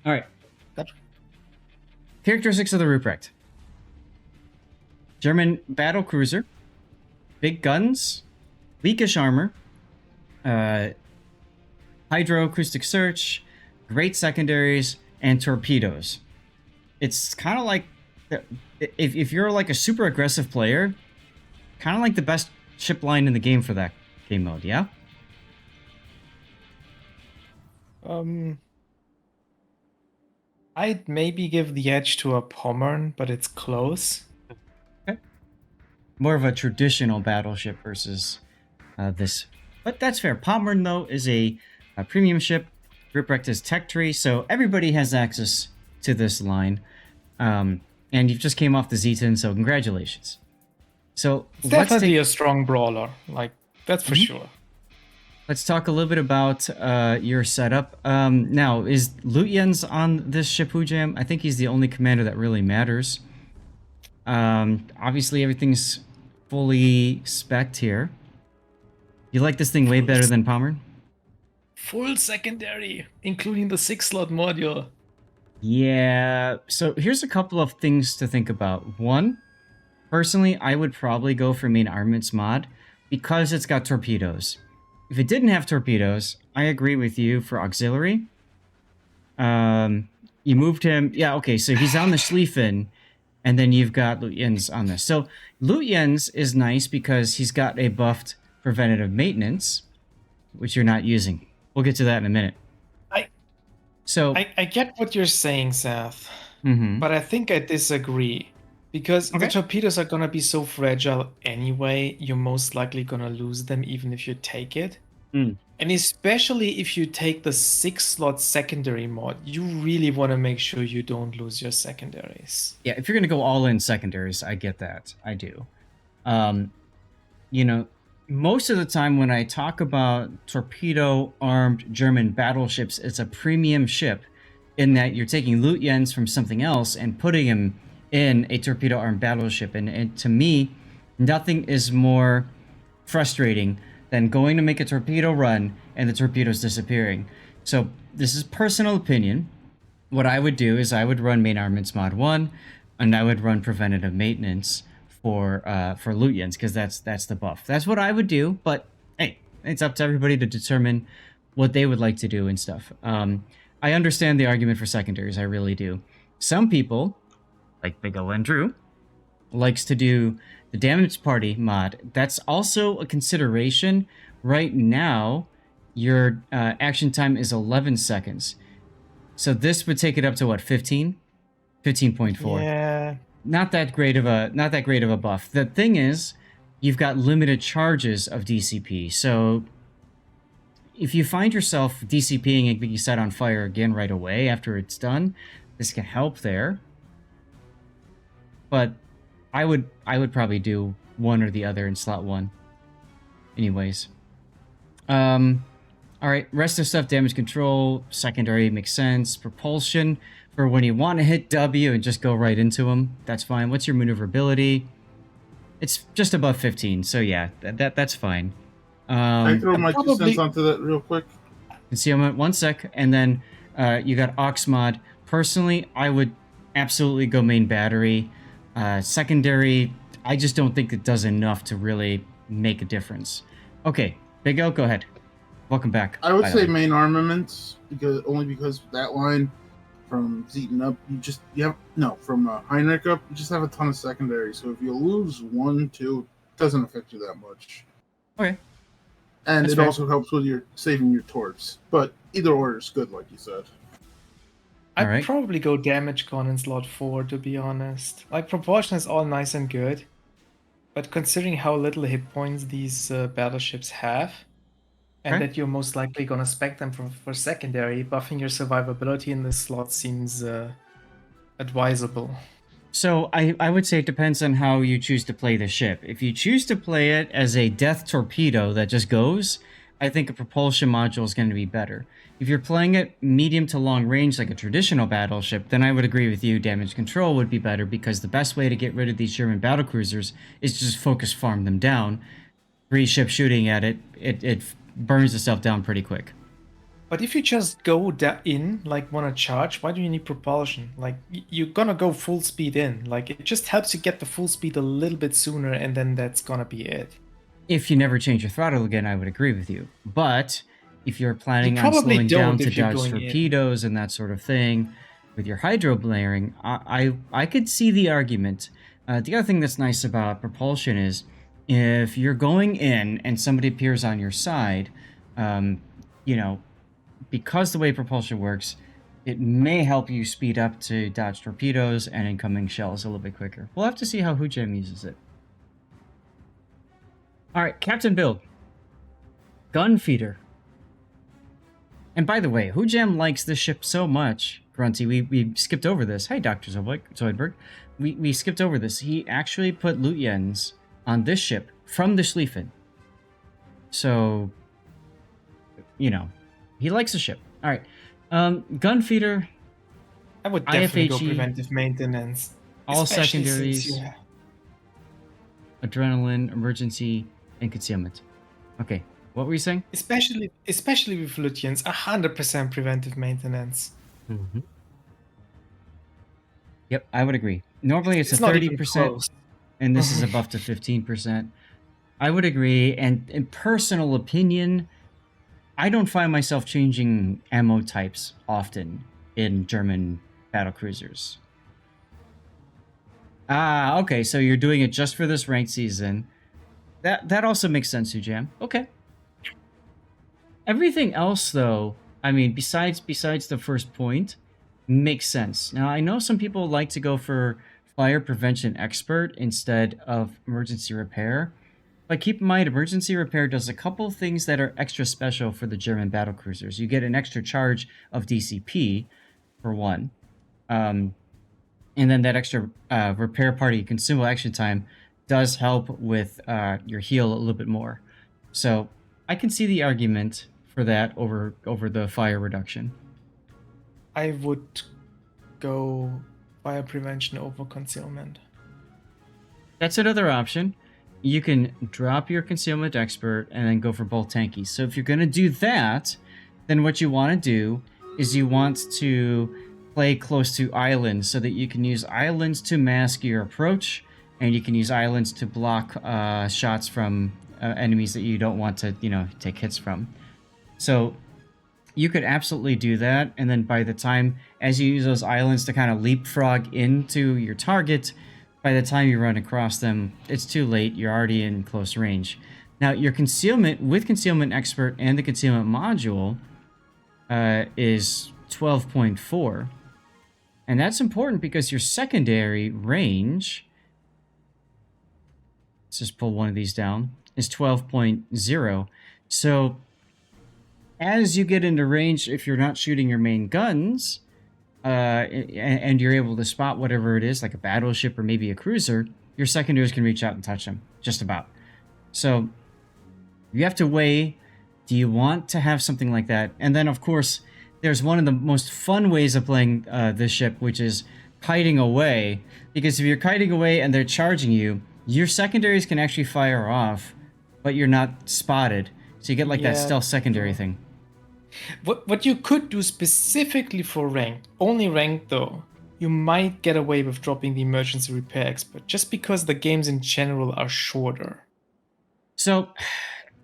All right. Gotcha. Characteristics of the Rupprecht. German battle cruiser, big guns, weakish armor, hydroacoustic search, great secondaries, and torpedoes. It's kind of like if you're like a super aggressive player, kind of like the best ship line in the game for that game mode. Yeah. I'd maybe give the edge to a Pommern, but it's close. Okay. More of a traditional battleship versus this, but that's fair. Pommern though is a premium ship. Rupprecht is tech tree, so everybody has access to this line. And you've just came off the Z10, so congratulations. So It's definitely a strong brawler, like that's for sure. Let's talk a little bit about your setup. Now, is Lutyens on this ship, Hujam? I think he's the only commander that really matters. Obviously, everything's fully spec'd here. You like this thing way better than Pommern? Full secondary, including the 6-slot module. Yeah, so here's a couple of things to think about. One, personally, I would probably go for main armaments mod because it's got torpedoes. If it didn't have torpedoes, I agree with you for auxiliary. You moved him, yeah, okay, so he's on the Schlieffen, and then you've got Lutyens on this. So Lutyens is nice because he's got a buffed preventative maintenance, which you're not using. We'll get to that in a minute. I get what you're saying, Seth, but I think I disagree. Because the torpedoes are going to be so fragile anyway, you're most likely going to lose them even if you take it. And especially if you take the 6-slot secondary mod, you really want to make sure you don't lose your secondaries. Yeah, if you're going to go all in secondaries, I get that. I do. You know, most of the time when I talk about torpedo-armed German battleships, it's a premium ship in that you're taking Lutyens from something else and putting him in a torpedo-armed battleship. And to me, nothing is more frustrating than going to make a torpedo run and the torpedoes disappearing. So this is personal opinion. What I would do is I would run main armaments mod 1, and I would run preventative maintenance for Lutyens, because that's the buff. That's what I would do, but hey, it's up to everybody to determine what they would like to do and stuff. I understand the argument for secondaries, I really do. Some people, like Big O and Drew, likes to do the damage party mod. That's also a consideration. Right now, your action time is 11 seconds. So this would take it up to what, 15? 15.4. Yeah. Not that great of a buff. The thing is, you've got limited charges of DCP. So if you find yourself DCPing and being set on fire again right away after it's done, this can help there. But I would probably do one or the other in slot 1. Anyways. Alright, rest of stuff, damage control, secondary makes sense. Propulsion, for when you want to hit W and just go right into them, that's fine. What's your maneuverability? It's just above 15, so yeah, that's fine. I throw my 2 cents onto that real quick. Concealment, 1 sec, and then you got Aux mod. Personally, I would absolutely go main battery. Secondary, I just don't think it does enough to really make a difference. Okay, Big O, go ahead. Welcome back. I would say main armaments, because that line from Zeton up, from Heinrich up, you just have a ton of secondary. So if you lose 1, 2, it doesn't affect you that much. Okay. And it also helps with your saving your torps. But either order is good, like you said. I'd probably go damage con in slot 4, to be honest. Like, proportion is all nice and good, but considering how little hit points these battleships have, and that you're most likely gonna spec them for secondary, buffing your survivability in this slot seems advisable. So I would say it depends on how you choose to play the ship. If you choose to play it as a death torpedo that just goes, I think a propulsion module is going to be better. If you're playing it medium to long range like a traditional battleship, then I would agree with you, damage control would be better, because the best way to get rid of these German battlecruisers is to just focus farm them down. 3 ships shooting at it, it burns itself down pretty quick. But if you just go in, like want to charge, why do you need propulsion? Like you're gonna go full speed in. Like it just helps you get the full speed a little bit sooner, and then that's gonna be it. If you never change your throttle again, I would agree with you. But if you're planning on slowing down to dodge torpedoes and that sort of thing, with your hydro blaring, I could see the argument. The other thing that's nice about propulsion is if you're going in and somebody appears on your side, you know, because the way propulsion works, it may help you speed up to dodge torpedoes and incoming shells a little bit quicker. We'll have to see how Hujam uses it. All right, Captain build. Gun feeder. And by the way, Hujam likes this ship so much, Grunty, we skipped over this. Hey, Dr. Zoidberg. We skipped over this. He actually put Lutyens on this ship from the Schlieffen. So, you know, he likes the ship. All right. Gun feeder. I would definitely go preventive maintenance. All secondaries. Adrenaline, emergency, and concealment. Okay. What were you saying? Especially with Lutyens, 100% preventive maintenance. Mm-hmm. Yep, I would agree. Normally it's a 30%, and this is above to 15%. I would agree, and in personal opinion, I don't find myself changing ammo types often in German battlecruisers. Ah, okay, so you're doing it just for this ranked season. That also makes sense, Hujam. Okay. Everything else, though, I mean, besides the first point, makes sense. Now, I know some people like to go for fire prevention expert instead of emergency repair, but keep in mind, emergency repair does a couple things that are extra special for the German battlecruisers. You get an extra charge of DCP, for one, and then that extra repair party consumable action time does help with your heal a little bit more. So I can see the argument for that over the fire reduction. I would go fire prevention over concealment. That's another option. You can drop your concealment expert and then go for both tankies. So if you're going to do that, then what you want to do is you want to play close to islands so that you can use islands to mask your approach, and you can use islands to block shots from enemies that you don't want to, take hits from. So you could absolutely do that, and then by the time, as you use those islands to kind of leapfrog into your target, by the time you run across them, it's too late. You're already in close range. Now, your concealment, with Concealment Expert and the Concealment Module, is 12.4. And that's important because your secondary range, let's just pull one of these down, is 12.0. So as you get into range, if you're not shooting your main guns, and you're able to spot whatever it is, like a battleship or maybe a cruiser, your secondaries can reach out and touch them, just about. So you have to weigh, do you want to have something like that? And then, of course, there's one of the most fun ways of playing this ship, which is kiting away. Because if you're kiting away and they're charging you, your secondaries can actually fire off, but you're not spotted. So you get like that stealth secondary thing. What you could do specifically for ranked, only ranked though, you might get away with dropping the emergency repair expert, just because the games in general are shorter. So,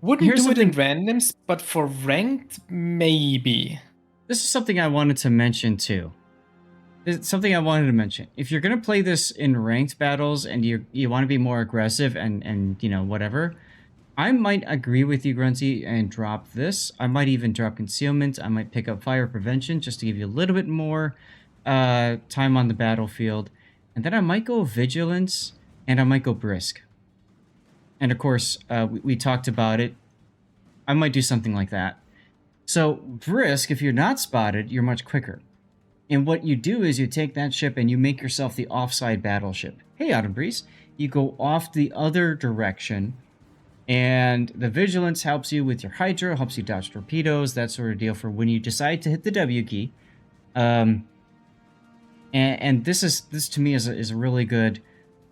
wouldn't do it in randoms, but for ranked, maybe. This is something I wanted to mention too. It's something I wanted to mention. If you're gonna play this in ranked battles and you want to be more aggressive and whatever, I might agree with you, Grunty, and drop this. I might even drop concealment. I might pick up fire prevention just to give you a little bit more time on the battlefield. And then I might go vigilance, and I might go brisk. And of course, we talked about it. I might do something like that. So brisk, if you're not spotted, you're much quicker. And what you do is you take that ship and you make yourself the offside battleship. Hey, Autumn Breeze. You go off the other direction, and the vigilance helps you with your hydro, helps you dodge torpedoes, that sort of deal for when you decide to hit the W key. And this to me is a really good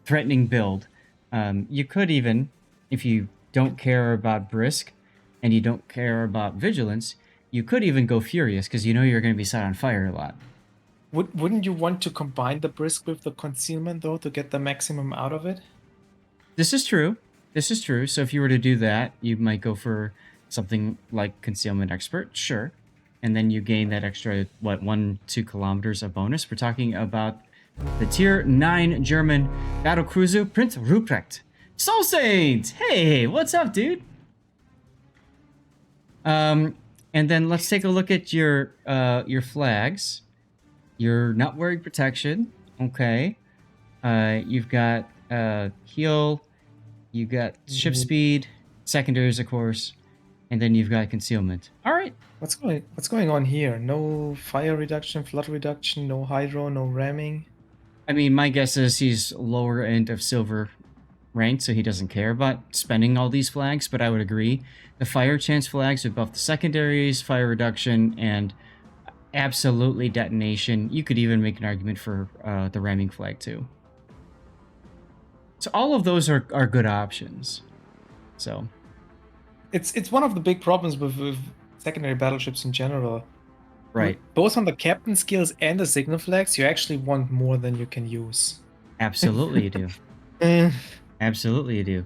threatening build. You could even, if you don't care about brisk and you don't care about vigilance, You could even go Furious, because you know you're going to be set on fire a lot. Wouldn't you want to combine the Brisk with the Concealment, though, to get the maximum out of it? This is true. This is true. So if you were to do that, you might go for something like Concealment Expert, sure. And then you gain that extra, what, 1-2 kilometers of bonus. We're talking about the Tier 9 German battlecruiser, Prince Rupprecht. Soul Saint! Hey, what's up, dude? And then let's take a look at your flags. You're not wearing protection. Okay. You've got heal. You've got ship speed, secondaries, of course, and then you've got concealment. All right. What's going on here? No fire reduction, flood reduction, no hydro, no ramming. I mean, my guess is he's lower end of silver ranked, so he doesn't care about spending all these flags. But I would agree, the fire chance flags with both the secondaries, fire reduction, and absolutely detonation. You could even make an argument for the ramming flag too. So all of those are good options. So it's one of the big problems with secondary battleships in general. Right. Both on the captain skills and the signal flags, you actually want more than you can use. Absolutely you do. Absolutely you do.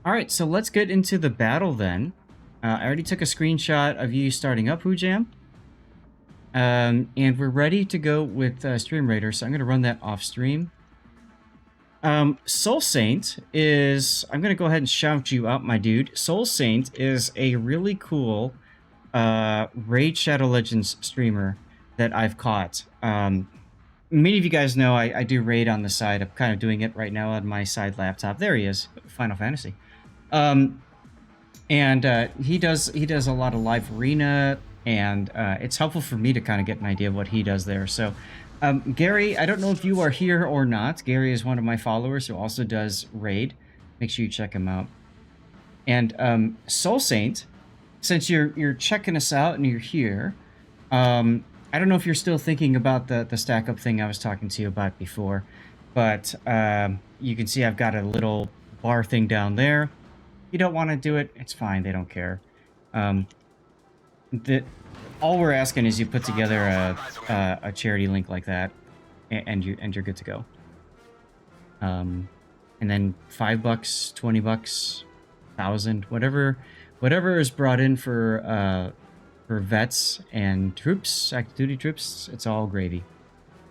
All right, so let's get into the battle then. I already took a screenshot of you starting up, Hujam. And we're ready to go with Stream Raider, so I'm going to run that off stream. Soul Saint is... I'm going to go ahead and shout you out, my dude. Soul Saint is a really cool Raid Shadow Legends streamer that I've caught. Many of you guys know I do Raid on the side. I'm kind of doing it right now on my side laptop. There he is, Final Fantasy. And he does a lot of live arena, and it's helpful for me to kind of get an idea of what he does there. So, Gary, I don't know if you are here or not. Gary is one of my followers who also does Raid. Make sure you check him out. And Soul Saint, since you're checking us out and you're here, I don't know if you're still thinking about the stack up thing I was talking to you about before, but you can see I've got a little bar thing down there. If you don't want to do it, it's fine. They don't care. All we're asking is you put together a charity link like that, and you're good to go. And then $5, $20, 1,000, whatever is brought in for vets and troops, active duty troops, it's all gravy.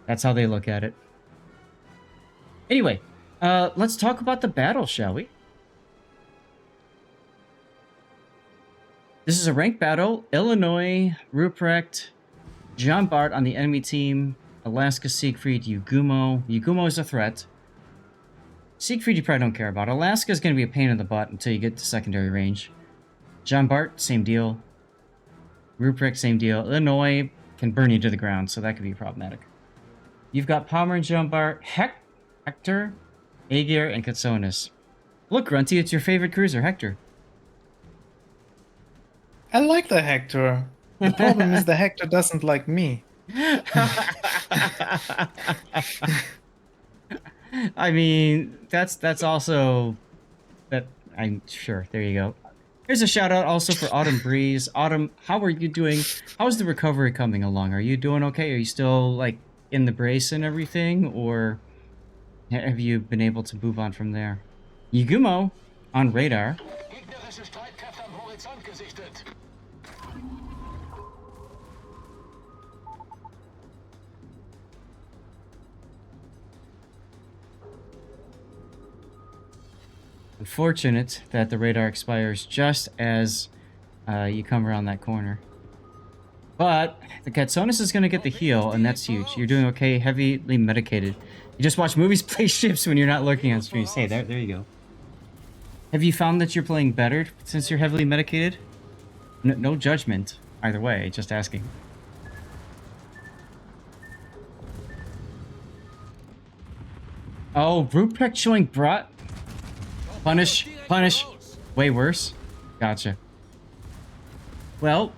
That's how they look at it. Anyway, let's talk about the battle, shall we? This is a ranked battle. Illinois, Rupprecht, Jean Bart on the enemy team, Alaska, Siegfried, Yugumo. Yugumo is a threat. Siegfried you probably don't care about. Alaska is going to be a pain in the butt until you get to secondary range. Jean Bart, same deal. Rupprecht, same deal. Illinois can burn you to the ground, so that could be problematic. You've got Palmer and Jean Bart, Hector, Aegir, and Katsonis. Look, Grunty, it's your favorite cruiser, Hector. I like the Hector. The problem is the Hector doesn't like me. I mean, that's also... I'm sure. There you go. Here's a shout out also for Autumn Breeze. Autumn, how are you doing? How's the recovery coming along? Are you doing okay? Are you still, like, in the brace and everything? Or have you been able to move on from there? Yugumo on radar. Unfortunate that the radar expires just as you come around that corner. But the Katsonis is going to get the heal, and that's huge. You're doing okay, heavily medicated. You just watch movies, play ships when you're not looking on streams. Hey, there you go. Have you found that you're playing better since you're heavily medicated? No judgment either way, just asking. Oh, Rupprecht showing brought... Punish. Way worse. Gotcha. Well,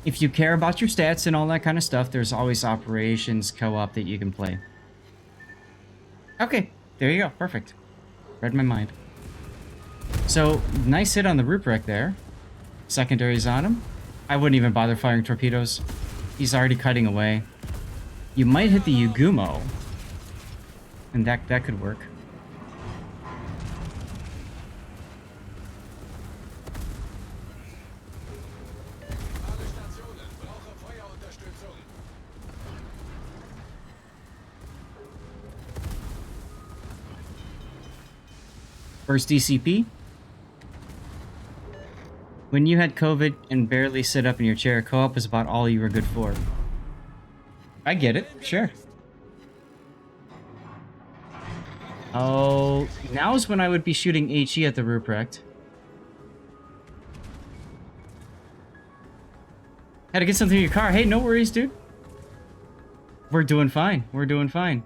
if you care about your stats and all that kind of stuff, there's always operations co-op that you can play. Okay, there you go. Perfect. Read my mind. So, nice hit on the Rupprecht there. Secondaries on him. I wouldn't even bother firing torpedoes. He's already cutting away. You might hit the Yugumo. And that could work. First DCP. When you had COVID and barely sit up in your chair, co-op was about all you were good for. I get it, sure. Oh, now's when I would be shooting HE at the Rupprecht. Had to get something in your car. Hey, no worries, dude. We're doing fine. We're doing fine.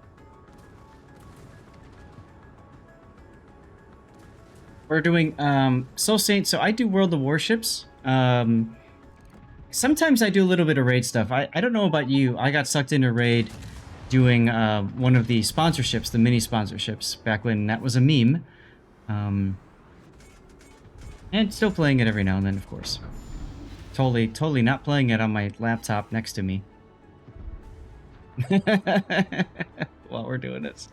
We're doing Soul Saint. So I do World of Warships. Sometimes I do a little bit of raid stuff. I don't know about you. I got sucked into raid doing one of the sponsorships, the mini sponsorships, back when that was a meme. And still playing it every now and then, of course. Totally not playing it on my laptop next to me. While we're doing this.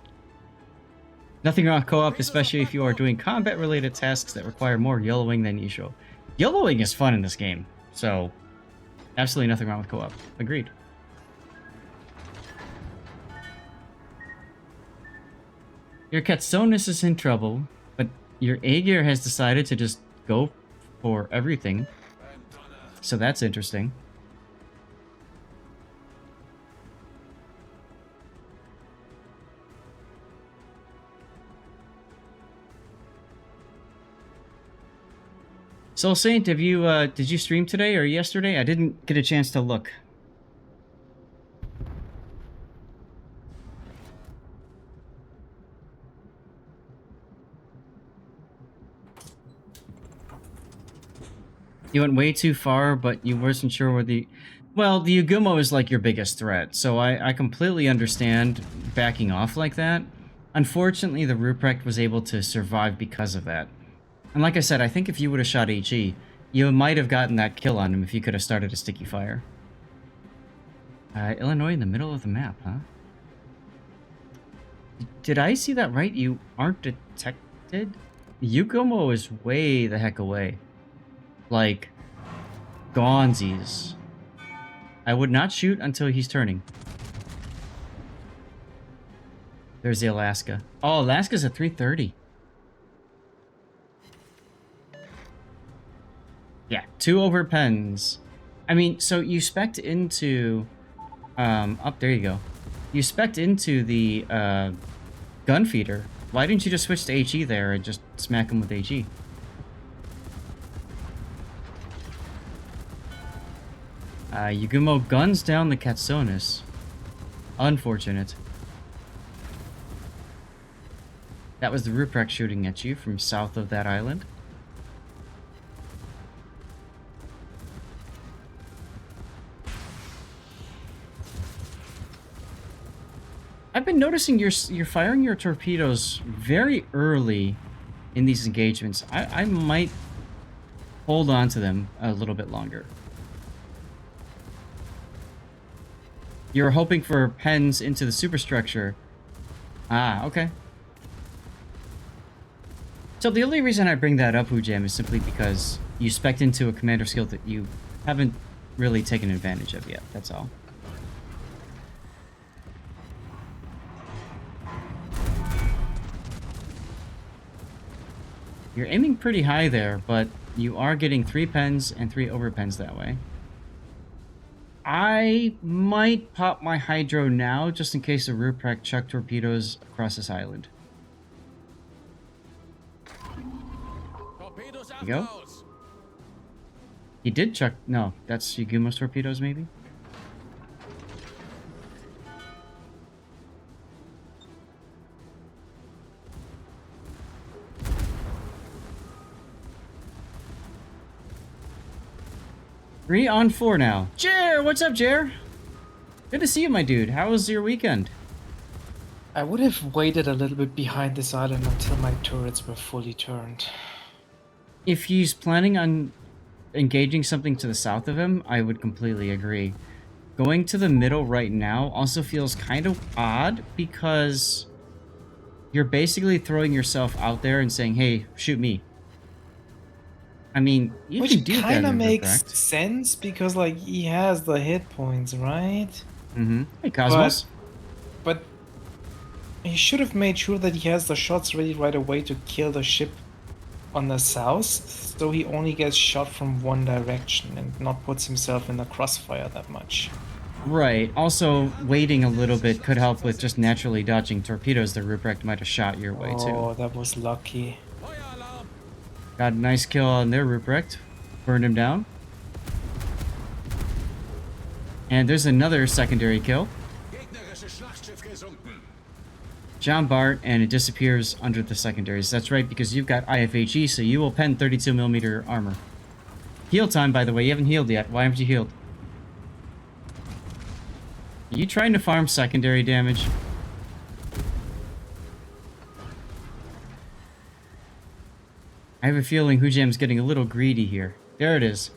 Nothing wrong with co-op, especially if you are doing combat-related tasks that require more yellowing than usual. Yellowing is fun in this game, so absolutely nothing wrong with co-op. Agreed. Your Katsonus is in trouble, but your Aegir has decided to just go for everything. So that's interesting. Soul Saint, have you did you stream today or yesterday? I didn't get a chance to look. You went way too far, but you wasn't sure where the... Well, the Yugumo is like your biggest threat, so I completely understand backing off like that. Unfortunately, the Rupprecht was able to survive because of that. And like I said, I think if you would have shot HE, you might have gotten that kill on him if you could have started a sticky fire. Illinois in the middle of the map, huh? Did I see that right? You aren't detected? Yugumo is way the heck away. Like, gonzies. I would not shoot until he's turning. There's the Alaska. Oh, Alaska's at 330. Yeah, 2 over pens. I mean, so you spec'd into... there you go. You spec'd into the gun feeder. Why didn't you just switch to HE there and just smack him with HE? Yugumo guns down the Katsonus. Unfortunate. That was the Rupprecht shooting at you from south of that island. I've been noticing you're firing your torpedoes very early in these engagements. I might hold on to them a little bit longer. You're hoping for pens into the superstructure. Ah, okay. So the only reason I bring that up, Hujam, is simply because you spec'd into a commander skill that you haven't really taken advantage of yet, that's all. You're aiming pretty high there, but you are getting 3 pens and 3 over pens that way. I might pop my hydro now, just in case the Rupprecht chuck torpedoes across this island. There you go. He did chuck... No, that's Yugumo's torpedoes, maybe? Three on 4 now. Jer, what's up, Jer? Good to see you, my dude. How was your weekend? I would have waited a little bit behind this island until my turrets were fully turned. If he's planning on engaging something to the south of him, I would completely agree. Going to the middle right now also feels kind of odd because you're basically throwing yourself out there and saying, hey, shoot me. I mean, you can do that. Which kind of makes sense because, like, he has the hit points, right? Mm-hmm. Hey, Cosmos. But he should have made sure that he has the shots ready right away to kill the ship on the south, so he only gets shot from one direction and not puts himself in the crossfire that much. Right. Also, waiting a little bit could help with just naturally dodging torpedoes that Rupprecht might have shot your way, too. Oh, that was lucky. Got a nice kill on there, Rupprecht. Burned him down. And there's another secondary kill. John Bart, and it disappears under the secondaries. That's right, because you've got IFHE, so you will pen 32mm armor. Heal time, by the way. You haven't healed yet. Why haven't you healed? Are you trying to farm secondary damage? I have a feeling Hujam's getting a little greedy here. There it is.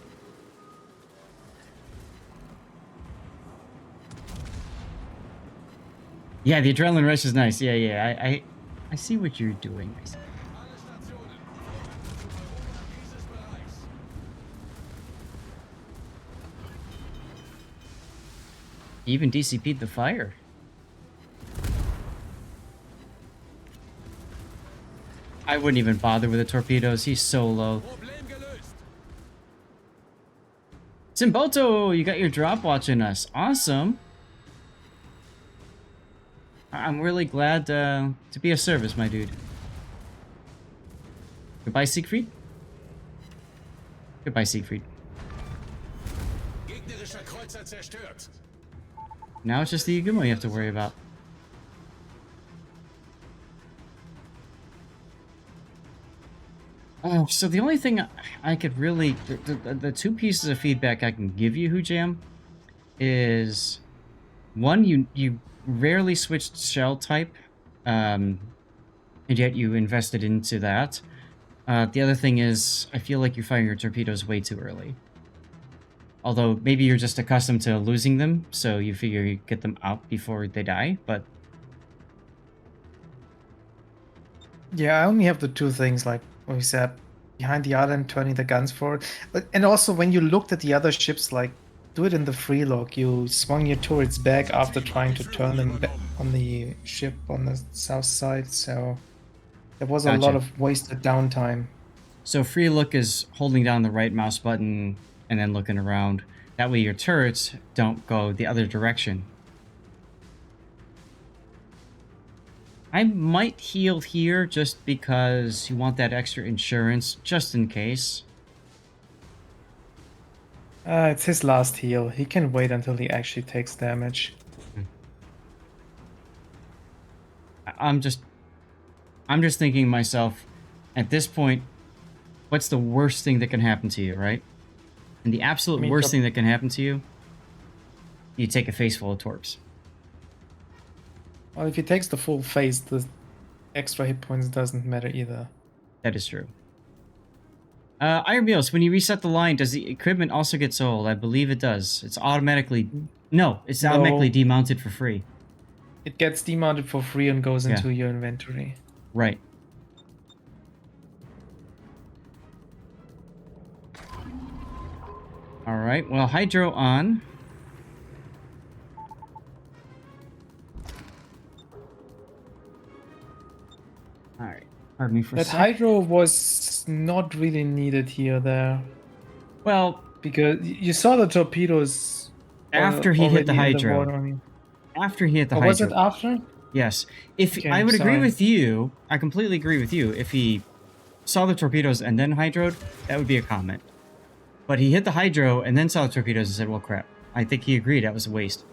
Yeah, the adrenaline rush is nice. Yeah. I see what you're doing. Even DCP'd the fire. I wouldn't even bother with the torpedoes. He's so low. Simboto, you got your drop watching us. Awesome. I'm really glad to be of service, my dude. Goodbye, Siegfried. Goodbye, Siegfried. Now it's just the Yagumo you have to worry about. Oh, so the only thing I could really... The two pieces of feedback I can give you, Hujam, is... One, you rarely switched shell type, and yet you invested into that. The other thing is, I feel like you're firing your torpedoes way too early. Although, maybe you're just accustomed to losing them, so you figure you get them out before they die, but... Yeah, I only have the two things, like we said, behind the island, turning the guns forward. And also, when you looked at the other ships, like, do it in the free look. You swung your turrets back after trying to turn them back on the ship on the south side, so there was a lot of wasted downtime. So free look is holding down the right mouse button and then looking around. That way your turrets don't go the other direction. I might heal here just because you want that extra insurance, just in case. It's his last heal. He can wait until he actually takes damage. I'm just thinking to myself, at this point, what's the worst thing that can happen to you, right? And the absolute worst thing that can happen to you, you take a face full of torps. Well, if he takes the full face, the extra hit points doesn't matter either. That is true. Iron Meals, when you reset the line, does the equipment also get sold? I believe it does. It's automatically... No, it's automatically demounted for free. It gets demounted for free and goes into your inventory. Right. Alright, well, Hydro on. Alright, pardon me for a second. That Hydro was not really needed here, there. Well... Because you saw the torpedoes... After he hit the Hydro. After he hit the Hydro. Was it after? Yes. I would agree with you. I completely agree with you. If he saw the torpedoes and then hydroed, that would be a comment. But he hit the Hydro and then saw the torpedoes and said, well, crap. I think he agreed that was a waste.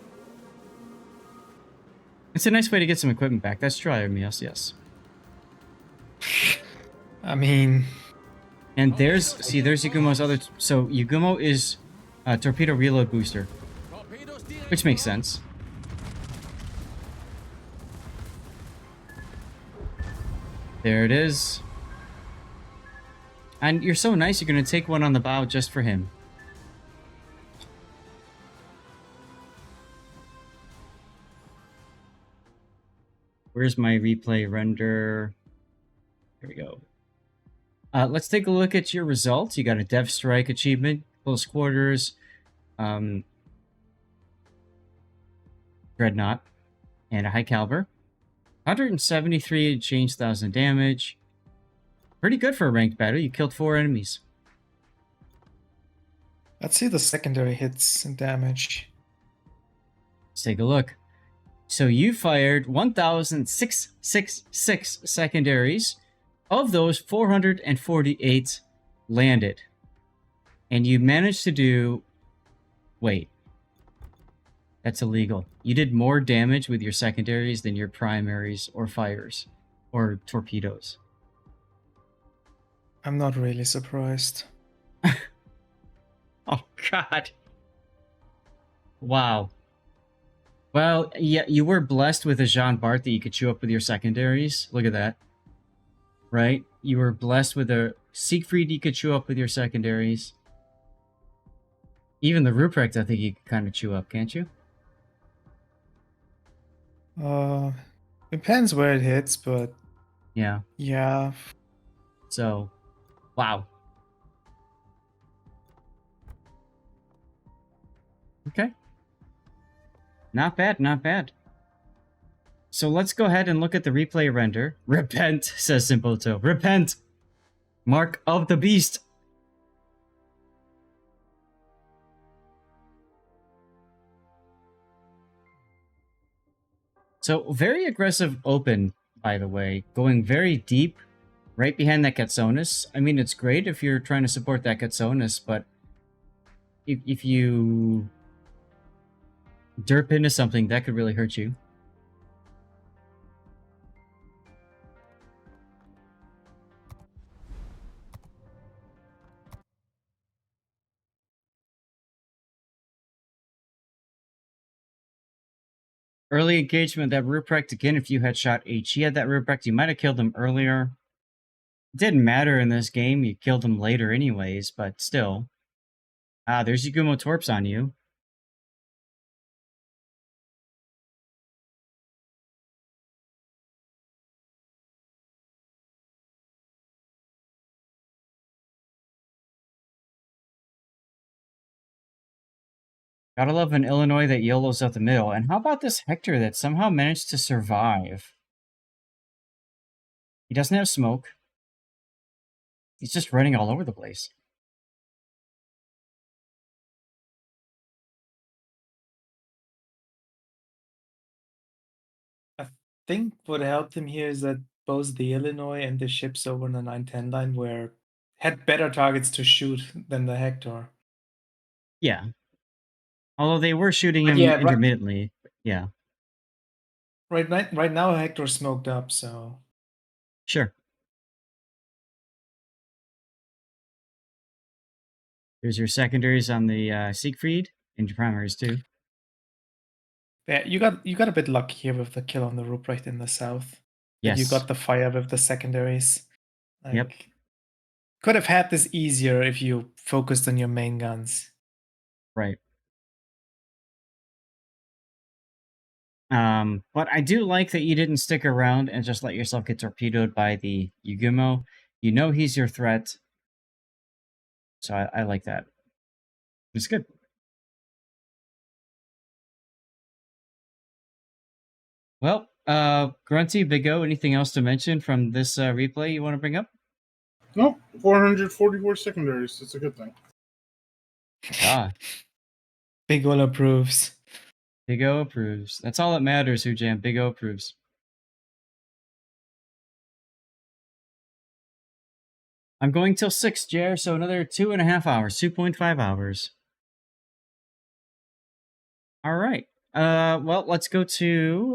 It's a nice way to get some equipment back. That's true, yes. I mean... And there's Yagumo's other... So, Yagumo is a torpedo reload booster. Which makes sense. There it is. And you're so nice, you're going to take one on the bow just for him. Where's my replay render? Here we go. Let's take a look at your results. You got a Death Strike achievement, close quarters, Dreadnought, and a high caliber. 173 and change thousand damage. Pretty good for a ranked battle. You killed 4 enemies. Let's see the secondary hits and damage. Let's take a look. So you fired 1,666 secondaries. Of those, 448 landed. And you managed to do... Wait. That's illegal. You did more damage with your secondaries than your primaries or fires or torpedoes. I'm not really surprised. Oh, God. Wow. Well, yeah, you were blessed with a Jean Bart that you could chew up with your secondaries. Look at that. Right? You were blessed with a Siegfried you could chew up with your secondaries. Even the Rupprecht, I think you could kind of chew up, can't you? Depends where it hits, but... Yeah. Yeah. So, wow. Okay. Not bad, not bad. So let's go ahead and look at the replay render. Repent, says Simpoto. Repent! Mark of the beast! So, very aggressive open, by the way. Going very deep, right behind that Katsonis. I mean, it's great if you're trying to support that Katsonis, but if you derp into something, that could really hurt you. Early engagement, that Rupprecht, again, if you had shot H, he had that Rupprecht, you might have killed him earlier. It didn't matter in this game, you killed him later anyways, but still. Ah, there's Yugumo Torps on you. Gotta love an Illinois that YOLOs out the middle. And how about this Hector that somehow managed to survive? He doesn't have smoke. He's just running all over the place. I think what helped him here is that both the Illinois and the ships over the 910 line had better targets to shoot than the Hector. Yeah. Although they were shooting him intermittently. Yeah. Right now, Hector smoked up, so... Sure. There's your secondaries on the Siegfried, and your primaries too. Yeah, you got a bit lucky here with the kill on the Rupprecht in the south. Yes. You got the fire with the secondaries. Yep. Could have had this easier if you focused on your main guns. Right. But I do like that you didn't stick around and just let yourself get torpedoed by the Yugumo. You know he's your threat. So I like that. It's good. Well, Grunty, Big O, anything else to mention from this replay you want to bring up? Nope, 444 secondaries. It's a good thing. Ah. Big O approves. Big O approves. That's all that matters, Hujam. Big O approves. I'm going till 6, Jer, so another 2.5 hours, 2.5 hours. All right. Well, let's go to